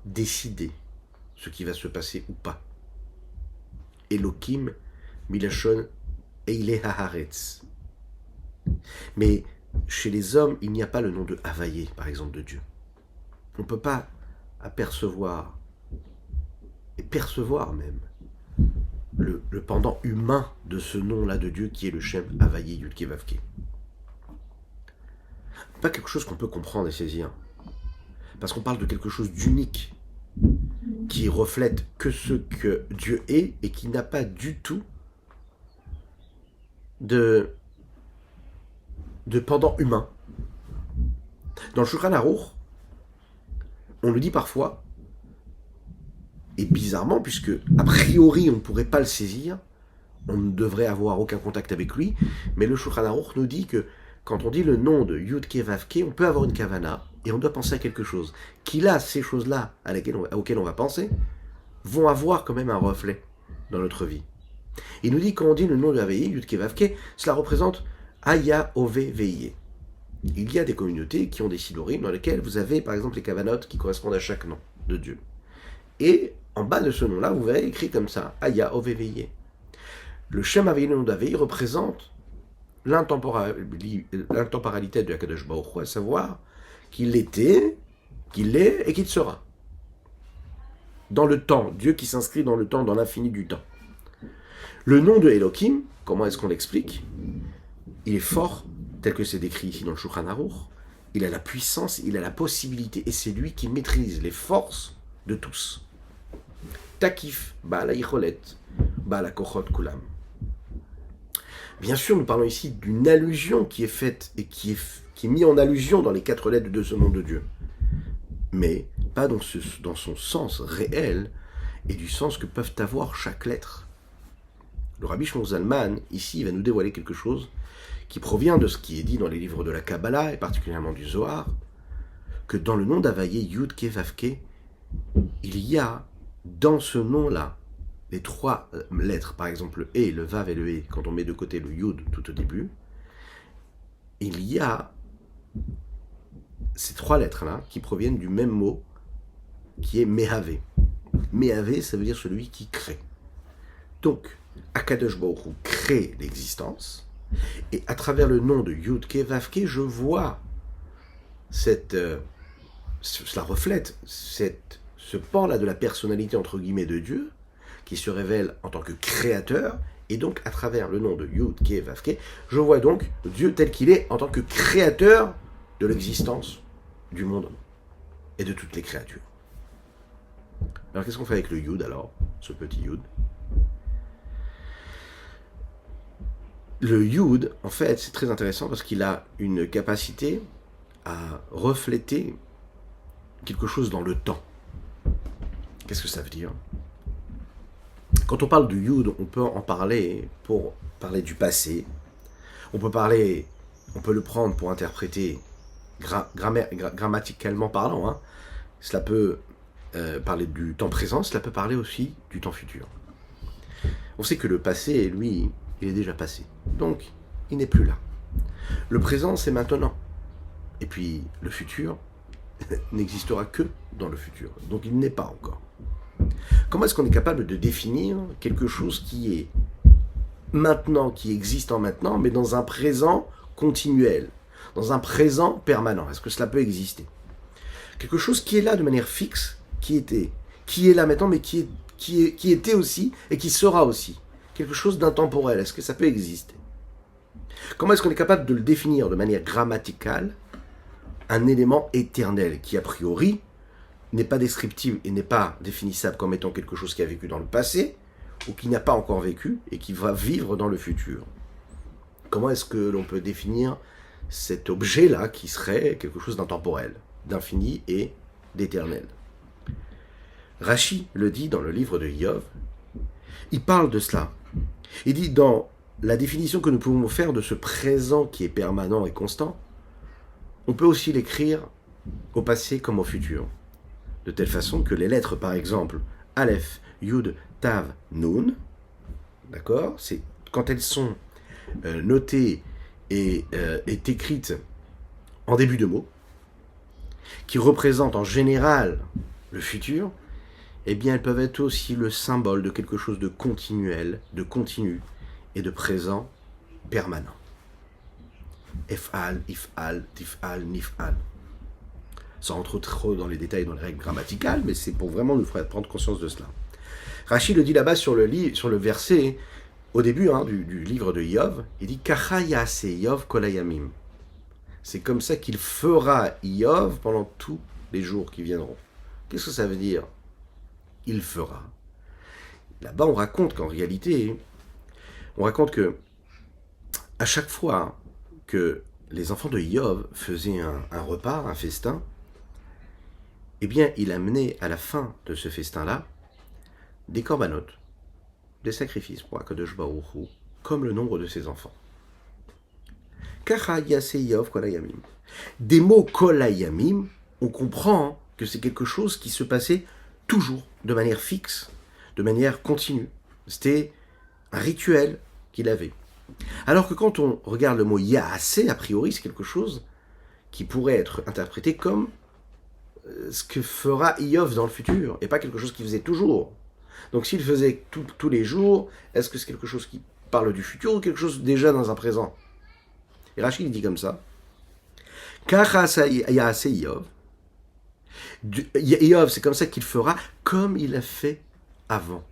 décider ce qui va se passer ou pas. Elohim, Milachon, Eile Haaretz. Mais chez les hommes, il n'y a pas le nom de Havayé, par exemple, de Dieu. On ne peut pas apercevoir, et percevoir même, le pendant humain de ce nom-là de Dieu qui est le Shem Havayé Yud-Kei Vav-Kei. Pas quelque chose qu'on peut comprendre et saisir. Parce qu'on parle de quelque chose d'unique, qui reflète que ce que Dieu est et qui n'a pas du tout de pendant humain. Dans le Shulchan Aruch, on le dit parfois, et bizarrement, puisque a priori on ne pourrait pas le saisir, on ne devrait avoir aucun contact avec lui, mais le Shulchan Aruch nous dit que quand on dit le nom de Yud-Kei Vav-Kei, on peut avoir une kavana, et on doit penser à quelque chose. Qui là, ces choses-là auxquelles on va penser, vont avoir quand même un reflet dans notre vie. Il nous dit quand on dit le nom de Havayé, Yud-Kei Vav-Kei, cela représente Aya Ove Veillé. Il y a des communautés qui ont des sidorim dans lesquelles vous avez par exemple les kavanot qui correspondent à chaque nom de Dieu. Et en bas de ce nom-là, vous verrez écrit comme ça, Aya Ove Veillé. Le Shem Havayé, le nom d'Havayé, représente l'intemporalité de Akadosh Baruch Hu, à savoir qu'il était, qu'il est et qu'il sera. Dans le temps, Dieu qui s'inscrit dans le temps, dans l'infini du temps. Le nom de Elohim, comment est-ce qu'on l'explique? Il est fort, tel que c'est décrit ici dans le Shulchan Aruch. Il a la puissance, il a la possibilité, et c'est lui qui maîtrise les forces de tous. Takif, Ba'ala Yicholet, Ba'ala Kochot Kulam. Bien sûr, nous parlons ici d'une allusion qui est faite et qui est mise en allusion dans les 4 lettres de ce nom de Dieu. Mais pas dans son sens réel et du sens que peuvent avoir chaque lettre. Le Rabbi Shlomo Zalman, ici, va nous dévoiler quelque chose qui provient de ce qui est dit dans les livres de la Kabbalah, et particulièrement du Zohar, que dans le nom d'Havayé, Yud-Kei Vav-Kei, il y a, dans ce nom-là, les 3 lettres, par exemple le E, le Vav et le E, quand on met de côté le Yud tout au début, il y a ces 3 lettres-là qui proviennent du même mot qui est Mehavé. Mehavé, ça veut dire celui qui crée. Donc, Akadosh Baruch Hu crée l'existence, et à travers le nom de Yud-Kei Vav-Kei, je vois cela reflète ce pan-là de la personnalité entre guillemets de Dieu, qui se révèle en tant que créateur, et donc à travers le nom de Yud-Kei Vav-Kei, je vois donc Dieu tel qu'il est en tant que créateur de l'existence du monde et de toutes les créatures. Alors qu'est-ce qu'on fait avec le Yud alors, ce petit Yud? Le Yud, en fait, c'est très intéressant parce qu'il a une capacité à refléter quelque chose dans le temps. Qu'est-ce que ça veut dire? Quand on parle du Yud, on peut en parler pour parler du passé. On peut le prendre pour interpréter grammaticalement parlant. Hein. Cela peut parler du temps présent, cela peut parler aussi du temps futur. On sait que le passé, lui, il est déjà passé. Donc, il n'est plus là. Le présent, c'est maintenant. Et puis, le futur n'existera que dans le futur. Donc, il n'est pas encore. Comment est-ce qu'on est capable de définir quelque chose qui est maintenant, qui existe en maintenant, mais dans un présent continuel, dans un présent permanent? Est-ce que cela peut exister? Quelque chose qui est là de manière fixe, qui est là maintenant, mais qui était aussi et qui sera aussi. Quelque chose d'intemporel. Est-ce que ça peut exister? Comment est-ce qu'on est capable de le définir de manière grammaticale? Un élément éternel qui, a priori, n'est pas descriptible et n'est pas définissable comme étant quelque chose qui a vécu dans le passé ou qui n'a pas encore vécu et qui va vivre dans le futur. Comment est-ce que l'on peut définir cet objet-là qui serait quelque chose d'intemporel, d'infini et d'éternel? Rashi le dit dans le livre de Iov, il parle de cela. Il dit dans la définition que nous pouvons faire de ce présent qui est permanent et constant, on peut aussi l'écrire au passé comme au futur. De telle façon que les lettres, par exemple, Aleph, Yud, Tav, Nun, d'accord, c'est quand elles sont notées et écrites en début de mot, qui représentent en général le futur, eh bien elles peuvent être aussi le symbole de quelque chose de continuel, de continu et de présent permanent. Ef'al, if'al, tif'al, nif'al. Sans rentrer trop dans les détails, dans les règles grammaticales, mais c'est pour vraiment nous faire prendre conscience de cela. Rashi le dit là-bas sur le verset, au début du livre de Iov, il dit « Kacha yase Iov kolayamim ». C'est comme ça qu'il fera Iov pendant tous les jours qui viendront. Qu'est-ce que ça veut dire? Il fera. Là-bas, on raconte qu'en réalité, à chaque fois que les enfants de Iov faisaient un repas, un festin, eh bien, il amenait à la fin de ce festin-là des corbanotes, des sacrifices pour Akadosh Baruch Hu, comme le nombre de ses enfants. Kacha yase Iov kolayamim. Des mots kolayamim, on comprend que c'est quelque chose qui se passait toujours, de manière fixe, de manière continue. C'était un rituel qu'il avait. Alors que quand on regarde le mot yaase, a priori, c'est quelque chose qui pourrait être interprété comme ce que fera Iov dans le futur, et pas quelque chose qu'il faisait toujours. Donc s'il faisait tous les jours, est-ce que c'est quelque chose qui parle du futur ou quelque chose déjà dans un présent? Et Rachid dit comme ça. Kacha yaase Iov. Iov, c'est comme ça qu'il fera, comme il a fait avant.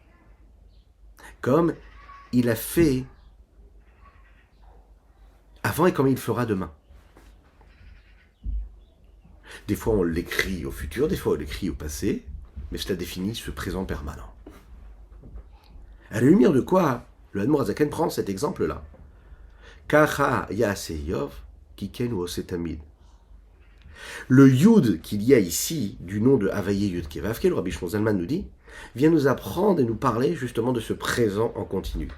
Comme il a fait avant et comme il fera demain. Des fois, on l'écrit au futur, des fois, on l'écrit au passé, mais cela définit ce présent permanent. À la lumière de quoi le Admor Hazaken prend cet exemple-là? Kacha yase Iov kiken ou osetamid. Le Yud qu'il y a ici, du nom de Havaye Yud Kevavke, le Rabbi Shlomo Zalman nous dit, vient nous apprendre et nous parler justement de ce présent en continu.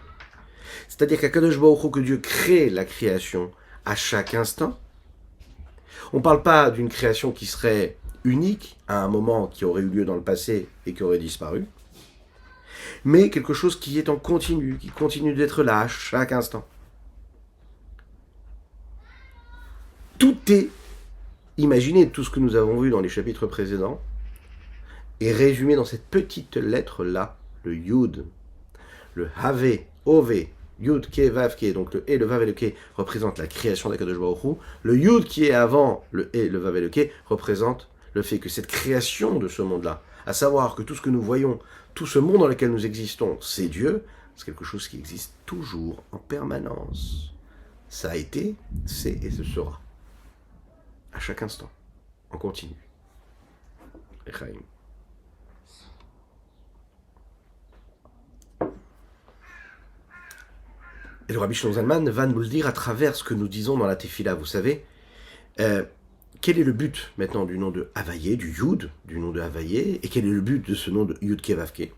C'est-à-dire qu'Akadosh Baruch Hu, que Dieu crée la création à chaque instant. On ne parle pas d'une création qui serait unique à un moment qui aurait eu lieu dans le passé et qui aurait disparu, mais quelque chose qui est en continu, qui continue d'être là à chaque instant. Tout est imaginé, tout ce que nous avons vu dans les chapitres précédents, est résumé dans cette petite lettre-là, le Yud, le Have, Ove, Yud, Ke, Vav, Ke, donc le E, le Vav et le Ke représentent la création d'Akadosh Baruch Hu. Le Yud qui est avant le E, le Vav et le Ke représente le fait que cette création de ce monde-là, à savoir que tout ce que nous voyons, tout ce monde dans lequel nous existons, c'est Dieu, c'est quelque chose qui existe toujours, en permanence. Ça a été, c'est et ce sera. À chaque instant, en continu. Echaim. Et le Rabbi Shlomo Zalman va nous le dire à travers ce que nous disons dans la Tefila. Vous savez, quel est le but maintenant du nom de Havaye, du Yud, du nom de Havaye, et quel est le but de ce nom de Yud Kevavke?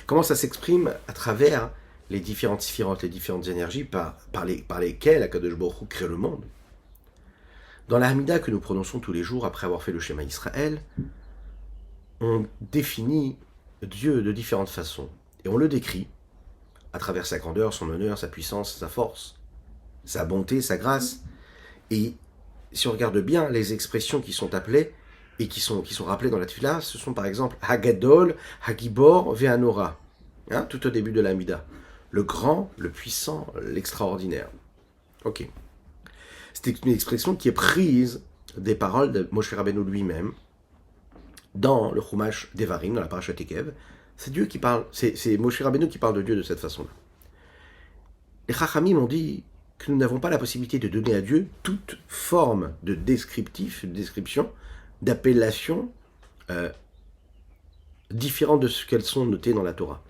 Comment ça s'exprime à travers les différentes sphirotes, les différentes énergies par lesquelles Akadosh Baruch Hu crée le monde. Dans la Hamida que nous prononçons tous les jours après avoir fait le schéma Israël, on définit Dieu de différentes façons. Et on le décrit à travers sa grandeur, son honneur, sa puissance, sa force, sa bonté, sa grâce. Et si on regarde bien les expressions qui sont appelées et qui sont rappelées dans la Tefila, ce sont par exemple Hagadol, Hagibor, Ve'anora, tout au début de la Hamida. Le grand, le puissant, l'extraordinaire. Ok. C'est une expression qui est prise des paroles de Moshe Rabbeinu lui-même dans le Chumash Devarim, dans la Parashat Ekev. C'est Dieu qui parle, c'est Moshe Rabbeinu qui parle de Dieu de cette façon-là. Les Chachamim ont dit que nous n'avons pas la possibilité de donner à Dieu toute forme de descriptif, de description, d'appellation différente de ce qu'elles sont notées dans la Torah.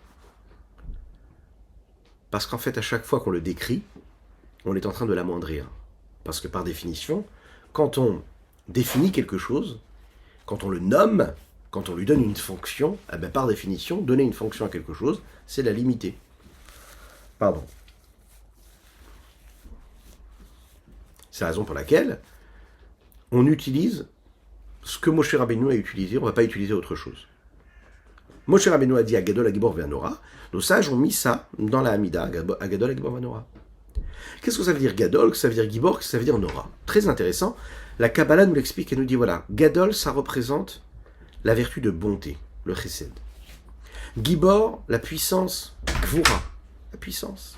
Parce qu'en fait, à chaque fois qu'on le décrit, on est en train de l'amoindrir. Parce que par définition, quand on définit quelque chose, quand on le nomme, quand on lui donne une fonction, par définition, donner une fonction à quelque chose, c'est la limiter. Pardon. C'est la raison pour laquelle on utilise ce que Moshe Rabbeinu a utilisé, on ne va pas utiliser autre chose. Moshe Rabbeinu a dit à Gadol, Hagibor, Ve'anora. Nos sages ont mis ça dans la Hamida, à Gadol, Hagibor, Ve'anora. Qu'est-ce que ça veut dire Gadol, que ça veut dire Gibor, que ça veut dire Nora? Très intéressant. La Kabbalah nous l'explique et nous dit voilà, Gadol, ça représente la vertu de bonté, le chesed. Gibor, la puissance, Gvura, la puissance.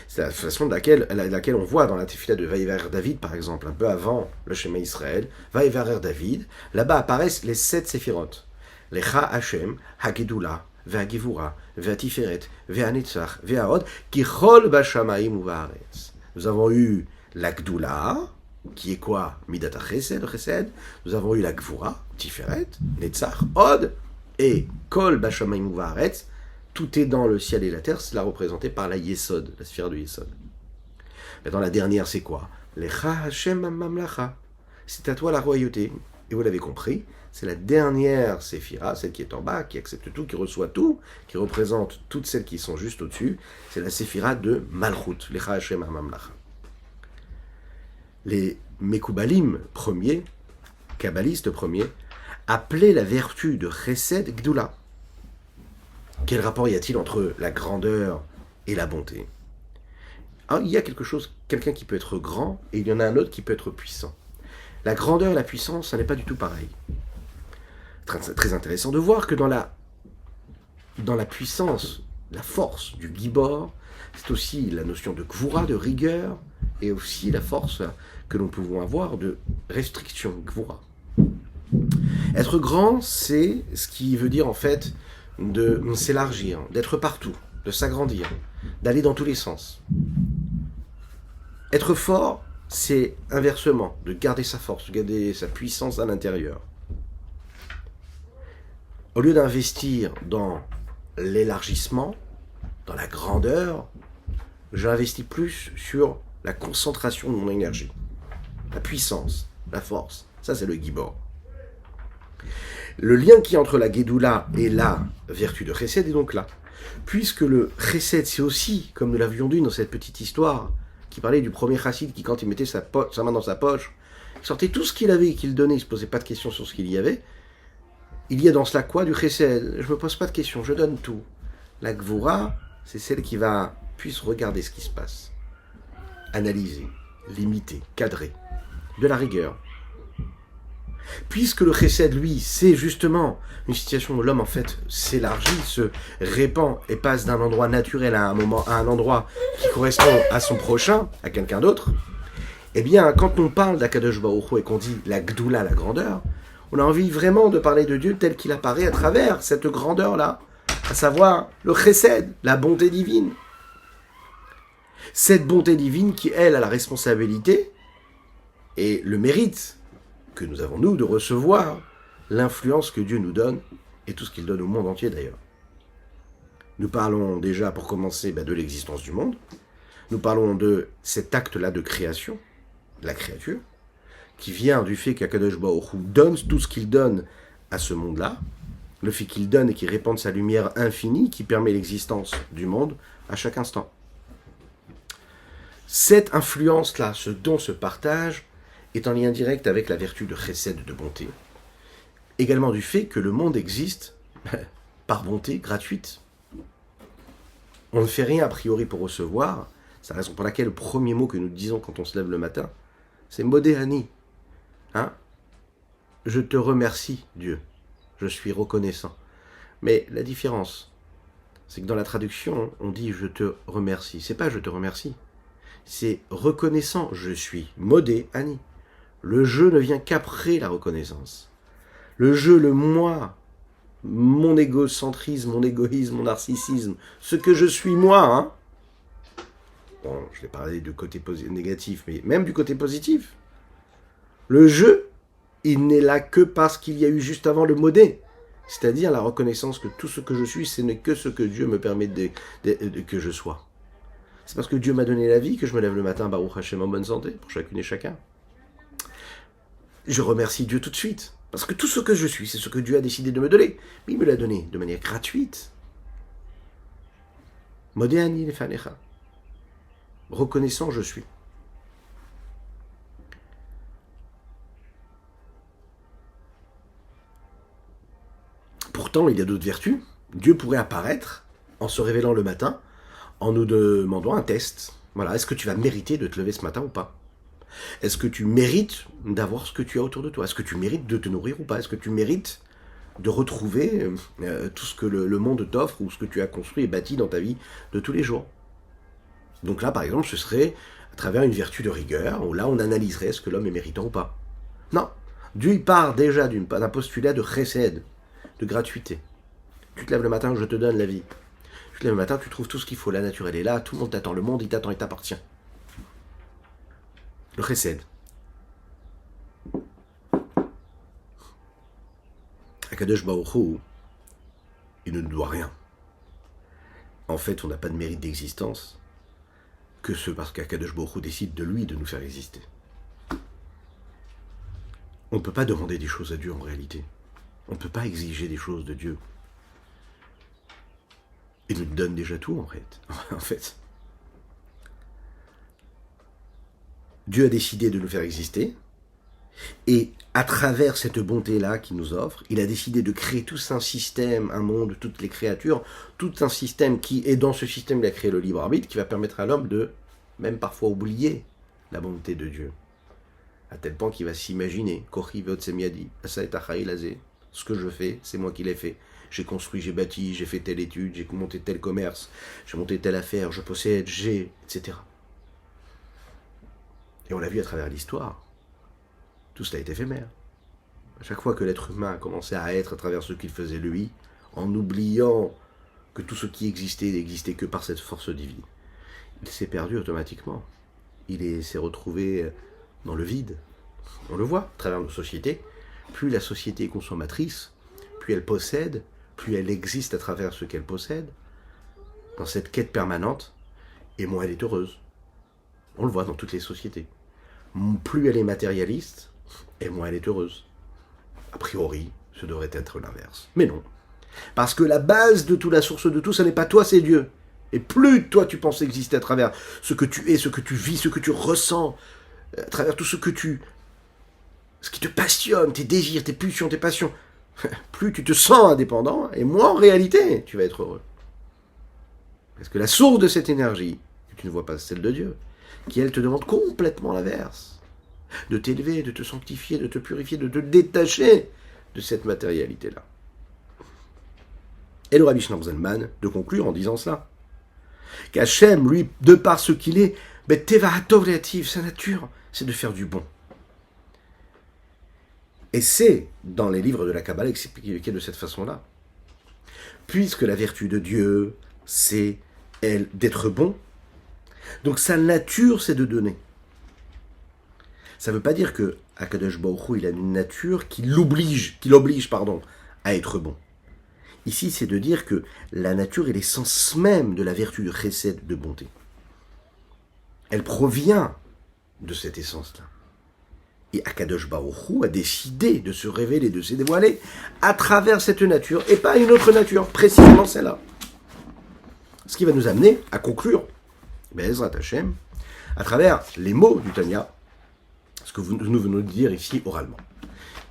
C'est la façon de laquelle on voit dans la Tefila de Vaïvarer David, par exemple, un peu avant le schéma Israël, Vaïvarer David, là-bas apparaissent les 7 séphirotes. Les Cha Hashem, Hagedula, Ve'agivura, Ve'atiferet, Ve'anetzach, Ve'aod, Kichol Bashamaim U'Va'aretz. Nous avons eu la Gdula, qui est quoi? Midat HaChesed, le Chesed. Nous avons eu la Gvura, Tiferet, Netzach, Od, et Kol Bashamaim U'Va'aretz. Tout est dans le ciel et la terre, c'est là représenté par la Yesod, la sphère de Yesod. Mais dans la dernière, c'est quoi? Lecha Hashem Mamlacha. C'est à toi la royauté. Et vous l'avez compris, c'est la dernière séphira, celle qui est en bas, qui accepte tout, qui reçoit tout, qui représente toutes celles qui sont juste au-dessus. C'est la séphira de Malchut, Lecha Hashem Mamlacha. Les Mekoubalim premiers, kabbalistes premiers, appelaient la vertu de Chesed Gdula. Quel rapport y a-t-il entre la grandeur et la bonté? Alors, il y a quelqu'un qui peut être grand, et il y en a un autre qui peut être puissant. La grandeur et la puissance, ça n'est pas du tout pareil. Très intéressant de voir que dans la puissance, la force du Gibor, c'est aussi la notion de Gvura, de rigueur, et aussi la force que nous pouvons avoir de restriction, Gvura. Être grand, c'est ce qui veut dire en fait de s'élargir, d'être partout, de s'agrandir, d'aller dans tous les sens. Être fort, c'est inversement, de garder sa force, de garder sa puissance à l'intérieur. Au lieu d'investir dans l'élargissement, dans la grandeur, j'investis plus sur la concentration de mon énergie, la puissance, la force. Ça, c'est le Gibor. Le lien qui est entre la Gédoula et la vertu de Chesed est donc là. Puisque le Chesed, c'est aussi, comme nous l'avions dit dans cette petite histoire, qui parlait du premier chassid qui, quand il mettait sa main dans sa poche, sortait tout ce qu'il avait et qu'il donnait, il ne se posait pas de questions sur ce qu'il y avait. Il y a dans cela quoi? Du Chesed. Je ne me pose pas de questions, je donne tout. La Gvura, c'est celle qui puisse regarder ce qui se passe, analyser, limiter, cadrer, de la rigueur. Puisque le chesed, lui, c'est justement une situation où l'homme, en fait, s'élargit, se répand et passe d'un endroit naturel à un endroit qui correspond à son prochain, à quelqu'un d'autre, eh bien, quand on parle d'Akadosh Baruch Hu et qu'on dit la Gdoula, la grandeur, on a envie vraiment de parler de Dieu tel qu'il apparaît à travers cette grandeur-là, à savoir le chesed, la bonté divine. Cette bonté divine qui, elle, a la responsabilité et le mérite que nous avons, nous, de recevoir l'influence que Dieu nous donne, et tout ce qu'il donne au monde entier d'ailleurs. Nous parlons déjà, pour commencer, de l'existence du monde. Nous parlons de cet acte-là de création, la créature, qui vient du fait qu'Akadosh Baruch Hu donne tout ce qu'il donne à ce monde-là. le fait qu'il donne et qu'il répande sa lumière infinie qui permet l'existence du monde à chaque instant. Cette influence-là, ce don, ce partage, est en lien direct avec la vertu de chesed, de bonté. Également du fait que le monde existe par bonté gratuite. On ne fait rien a priori pour recevoir. C'est la raison pour laquelle le premier mot que nous disons quand on se lève le matin, c'est Modéani. Hein? Je te remercie, Dieu. Je suis reconnaissant. Mais la différence, c'est que dans la traduction, on dit je te remercie. C'est pas je te remercie. C'est reconnaissant, je suis. Modéani. Le je ne vient qu'après la reconnaissance. Le je, le moi, mon égocentrisme, mon égoïsme, mon narcissisme, ce que je suis moi, hein. Bon, je vais parler du côté négatif, mais même du côté positif. Le je, il n'est là que parce qu'il y a eu juste avant le modé. C'est-à-dire la reconnaissance que tout ce que je suis, ce n'est que ce que Dieu me permet que je sois. C'est parce que Dieu m'a donné la vie que je me lève le matin, Baruch Hashem, en bonne santé, pour chacune et chacun. Je remercie Dieu tout de suite. Parce que tout ce que je suis, c'est ce que Dieu a décidé de me donner. Mais il me l'a donné de manière gratuite. Modéani lefanecha. Reconnaissant, je suis. Pourtant, il y a d'autres vertus. Dieu pourrait apparaître en se révélant le matin, en nous demandant un test. Voilà, est-ce que tu vas mériter de te lever ce matin ou pas ? Est-ce que tu mérites d'avoir ce que tu as autour de toi ? Est-ce que tu mérites de te nourrir ou pas ? Est-ce que tu mérites de retrouver tout ce que le monde t'offre ou ce que tu as construit et bâti dans ta vie de tous les jours ? Donc là, par exemple, ce serait à travers une vertu de rigueur, où là, on analyserait est-ce que l'homme est méritant ou pas. Non. Dieu, il part déjà d'un postulat de chesed, de gratuité. Tu te lèves le matin, je te donne la vie. Tu te lèves le matin, tu trouves tout ce qu'il faut. La nature, elle est là, tout le monde t'attend. Le monde, il t'attend, il t'appartient. Le chesed. Akadosh Baruch Hu, il ne nous doit rien. En fait, on n'a pas de mérite d'existence que ce parce qu'Akadosh Baruch Hu décide de lui de nous faire exister. On ne peut pas demander des choses à Dieu en réalité. On ne peut pas exiger des choses de Dieu. Il nous donne déjà tout en fait. Dieu a décidé de nous faire exister, et à travers cette bonté-là qu'il nous offre, il a décidé de créer tout un système, un monde, toutes les créatures, tout un système et dans ce système, il a créé le libre arbitre qui va permettre à l'homme de, même parfois, oublier la bonté de Dieu. À tel point qu'il va s'imaginer, ce que je fais, c'est moi qui l'ai fait. J'ai construit, j'ai bâti, j'ai fait telle étude, j'ai monté tel commerce, j'ai monté telle affaire, je possède, etc. Et on l'a vu à travers l'histoire. Tout cela est éphémère. À chaque fois que l'être humain a commencé à être à travers ce qu'il faisait lui, en oubliant que tout ce qui existait n'existait que par cette force divine, il s'est perdu automatiquement. Il s'est retrouvé dans le vide. On le voit à travers nos sociétés. Plus la société est consommatrice, plus elle possède, plus elle existe à travers ce qu'elle possède, dans cette quête permanente, et moins elle est heureuse. On le voit dans toutes les sociétés. Plus elle est matérialiste, et moins elle est heureuse. A priori, ce devrait être l'inverse. Mais non. Parce que la base de tout, la source de tout, ce n'est pas toi, c'est Dieu. Et plus toi tu penses exister à travers ce que tu es, ce que tu vis, ce que tu ressens, à travers tout ce qui te passionne, tes désirs, tes pulsions, tes passions, plus tu te sens indépendant, et moins en réalité tu vas être heureux. Parce que la source de cette énergie, que tu ne vois pas, c'est celle de Dieu, qui elle te demande complètement l'inverse. De t'élever, de te sanctifier, de te purifier, de te détacher de cette matérialité-là. Et le Rabbi Shneur Zalman de conclure en disant cela. Qu'Hachem, lui, de par ce qu'il est, sa nature, c'est de faire du bon. Et c'est, dans les livres de la Kabbalah, expliqué de cette façon-là. Puisque la vertu de Dieu, c'est, elle, d'être bon, donc sa nature, c'est de donner. Ça ne veut pas dire que Akadosh Baruch Hu, il a une nature qui l'oblige à être bon. Ici, c'est de dire que la nature est l'essence même de la vertu de chesed, de bonté. Elle provient de cette essence-là. Et Akadosh Baruch Hu a décidé de se révéler, de se dévoiler à travers cette nature et pas une autre nature, précisément celle-là. Ce qui va nous amener à conclure, Be'ezrat Hashem, à travers les mots du Tanya, ce que nous venons de dire ici oralement.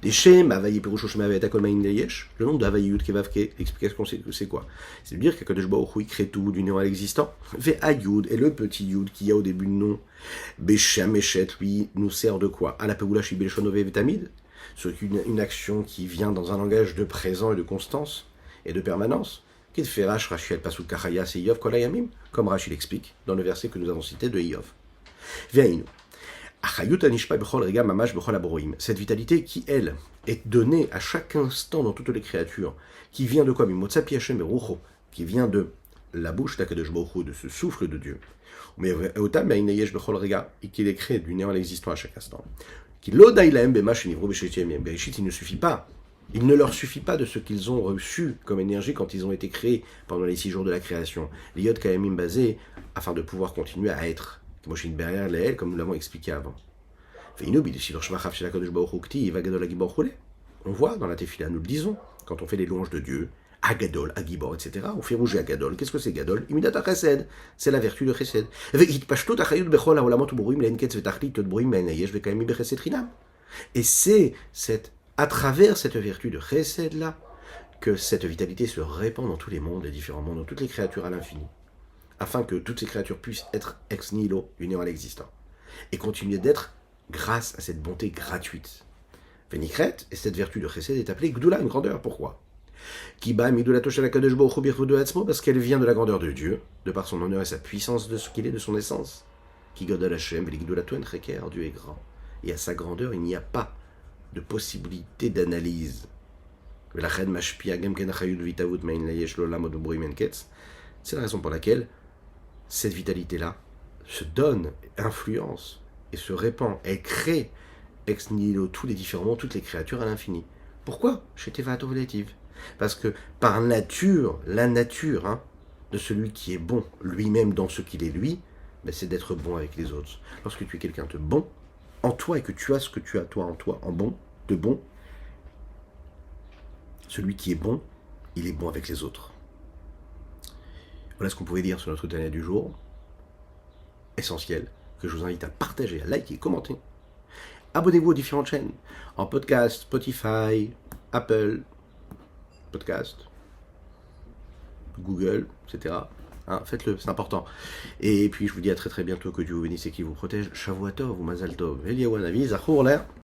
Des Shem, Havayi Perusho Shem Havayi Takol Ma'in Leyesh, le nom d'Havayi Yud Kevavke, l'explication c'est quoi? C'est de dire qu'Akadosh Baruch Hu il crée tout du néant à l'existant. Ve'ayud est le petit Yud qu'il y a au début de nom. Beshem Eshet, lui, nous sert de quoi? À la Peoula Shibel Shonove Vetamid, c'est une action qui vient dans un langage de présent et de constance et de permanence. Qu'il fait Rash Rachiel Pasuk Kachaya c'est Yov Kolayamim, comme Rashi l'explique dans le verset que nous avons cité de Yov. Ve'ayinu. Cette vitalité qui, elle, est donnée à chaque instant dans toutes les créatures, qui vient de quoi? Qui vient de la bouche d'Akadosh Baruch Hu, de ce souffle de Dieu. Mais et qu'il est créé du néant à l'existant à chaque instant. Il ne suffit pas. Il ne leur suffit pas de ce qu'ils ont reçu comme énergie quand ils ont été créés pendant les 6 jours de la création. Les Yod Kayamim basés afin de pouvoir continuer à être. Comme nous l'avons expliqué avant. On voit dans la Tefila, nous le disons, quand on fait les louanges de Dieu, Agadol, Agibor, etc. On fait rouger Agadol. Qu'est-ce que c'est Gadol? Imidata Chesed. C'est la vertu de Chesed. Et c'est à travers cette vertu de Chesed là que cette vitalité se répand dans tous les mondes, les différents mondes, dans toutes les créatures à l'infini, afin que toutes ces créatures puissent être ex nihilo, du néant à l'existant, et continuer d'être grâce à cette bonté gratuite. Vénikret, et cette vertu de Chesed est appelée Gdoula, une grandeur. Pourquoi? Parce qu'elle vient de la grandeur de Dieu, de par son honneur et sa puissance, de ce qu'il est, de son essence. Dieu est grand, et à sa grandeur, il n'y a pas de possibilité d'analyse. C'est la raison pour laquelle cette vitalité-là se donne, influence et se répand. Elle crée ex nihilo tous les différents mondes, toutes les créatures à l'infini. Pourquoi? Chez Tevato Relative. Parce que par nature, la nature de celui qui est bon lui-même dans ce qu'il est lui, c'est d'être bon avec les autres. Lorsque tu es quelqu'un de bon en toi et que tu as ce que tu as toi en toi, en bon, de bon, celui qui est bon, il est bon avec les autres. Voilà ce qu'on pouvait dire sur notre dernier du jour. Essentiel, que je vous invite à partager, à liker, commenter. Abonnez-vous aux différentes chaînes, en podcast, Spotify, Apple, podcast, Google, etc. Faites-le, c'est important. Et puis je vous dis à très très bientôt, que Dieu vous bénisse et qu'il vous protège. Shavuot Tov ou Mazal Tov. Eliyahu Hanavi, Zachor l'air.